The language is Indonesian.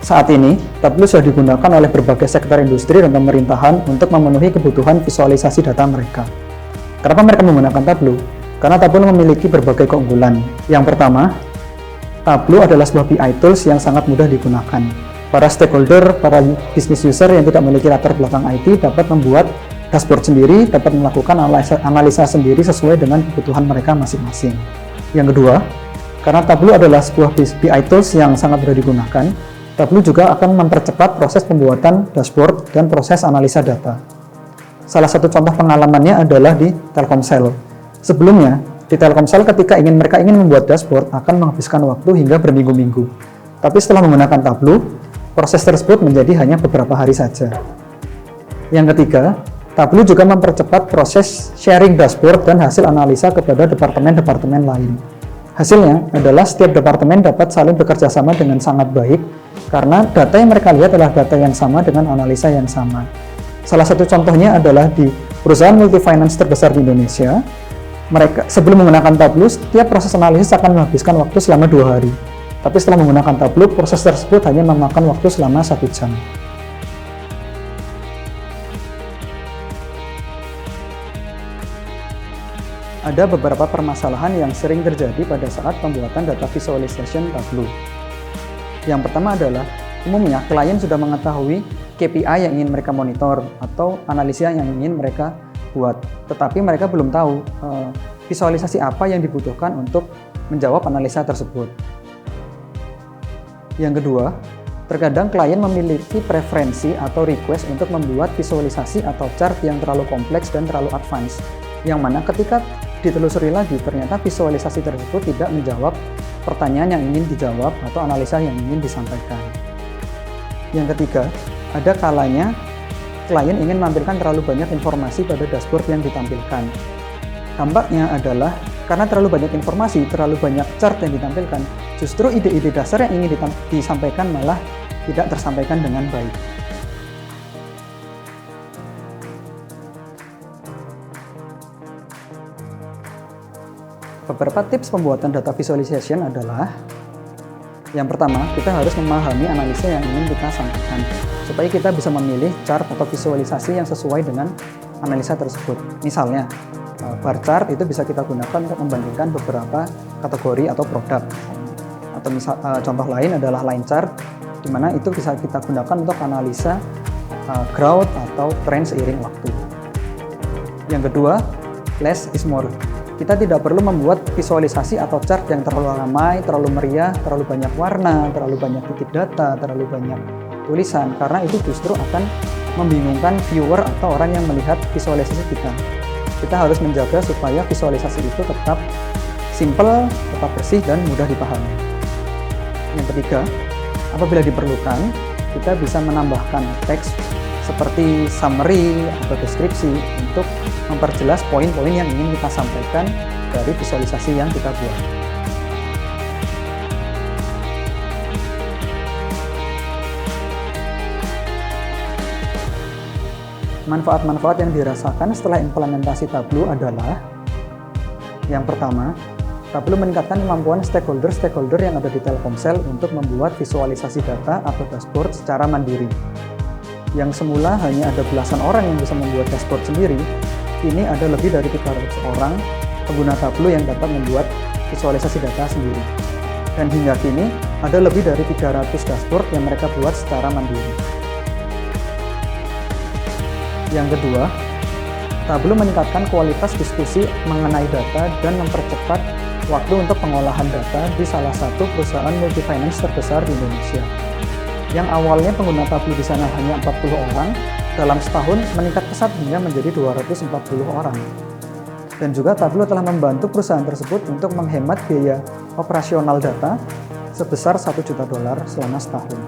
Saat ini, Tableau sudah digunakan oleh berbagai sektor industri dan pemerintahan untuk memenuhi kebutuhan visualisasi data mereka. Kenapa mereka menggunakan Tableau? Karena Tableau memiliki berbagai keunggulan. Yang pertama, Tableau adalah sebuah BI tools yang sangat mudah digunakan. Para stakeholder, para business user yang tidak memiliki latar belakang IT dapat membuat dashboard sendiri, dapat melakukan analisa sendiri sesuai dengan kebutuhan mereka masing-masing. Yang kedua, karena Tableau adalah sebuah BI tools yang sangat mudah digunakan, Tableau juga akan mempercepat proses pembuatan dashboard dan proses analisa data. Salah satu contoh pengalamannya adalah di Telkomsel. Sebelumnya, di Telkomsel ketika mereka ingin membuat dashboard akan menghabiskan waktu hingga berminggu-minggu. Tapi setelah menggunakan Tableau, proses tersebut menjadi hanya beberapa hari saja. Yang ketiga, Tableau juga mempercepat proses sharing dashboard dan hasil analisa kepada departemen-departemen lain. Hasilnya adalah setiap departemen dapat saling bekerja sama dengan sangat baik karena data yang mereka lihat adalah data yang sama dengan analisa yang sama. Salah satu contohnya adalah di perusahaan multi-finance terbesar di Indonesia. Mereka sebelum menggunakan Tableau, setiap proses analisis akan menghabiskan waktu selama 2 hari. Tapi setelah menggunakan Tableau, proses tersebut hanya memakan waktu selama 1 jam. Ada beberapa permasalahan yang sering terjadi pada saat pembuatan data visualization Tableau. Yang pertama adalah, umumnya klien sudah mengetahui KPI yang ingin mereka monitor atau analisa yang ingin mereka buat, tetapi mereka belum tahu visualisasi apa yang dibutuhkan untuk menjawab analisa tersebut. Yang kedua, terkadang klien memiliki preferensi atau request untuk membuat visualisasi atau chart yang terlalu kompleks dan terlalu advance, yang mana ketika ditelusuri lagi, ternyata visualisasi tersebut tidak menjawab pertanyaan yang ingin dijawab atau analisa yang ingin disampaikan. Yang ketiga, ada kalanya klien ingin menampilkan terlalu banyak informasi pada dashboard yang ditampilkan. Dampaknya adalah karena terlalu banyak informasi, terlalu banyak chart yang ditampilkan, justru ide-ide dasar yang ingin disampaikan malah tidak tersampaikan dengan baik. Beberapa tips pembuatan data visualization adalah, yang pertama, kita harus memahami analisa yang ingin kita sampaikan, supaya kita bisa memilih chart atau visualisasi yang sesuai dengan analisa tersebut. Misalnya, bar chart itu bisa kita gunakan untuk membandingkan beberapa kategori atau produk. Atau contoh lain adalah line chart, di mana itu bisa kita gunakan untuk analisa growth atau tren seiring waktu. Yang kedua, less is more. Kita tidak perlu membuat visualisasi atau chart yang terlalu ramai, terlalu meriah, terlalu banyak warna, terlalu banyak titik data, terlalu banyak tulisan, karena itu justru akan membingungkan viewer atau orang yang melihat visualisasi kita. Kita harus menjaga supaya visualisasi itu tetap simple, tetap bersih, dan mudah dipahami. Yang ketiga, apabila diperlukan, kita bisa menambahkan teks seperti summary atau deskripsi untuk memperjelas poin-poin yang ingin kita sampaikan dari visualisasi yang kita buat. Manfaat-manfaat yang dirasakan setelah implementasi Tableau adalah, yang pertama, Tableau meningkatkan kemampuan stakeholder yang ada di Telkomsel untuk membuat visualisasi data atau dashboard secara mandiri. Yang semula hanya ada belasan orang yang bisa membuat dashboard sendiri, ini ada lebih dari 300 orang pengguna Tableau yang dapat membuat visualisasi data sendiri. Dan hingga kini, ada lebih dari 300 dashboard yang mereka buat secara mandiri. Yang kedua, Tableau meningkatkan kualitas diskusi mengenai data dan mempercepat waktu untuk pengolahan data di salah satu perusahaan multi-finance terbesar di Indonesia. Yang awalnya pengguna Tableau di sana hanya 40 orang, dalam setahun meningkat pesat hingga menjadi 240 orang. Dan juga Tableau telah membantu perusahaan tersebut untuk menghemat biaya operasional data sebesar $1 juta selama setahun.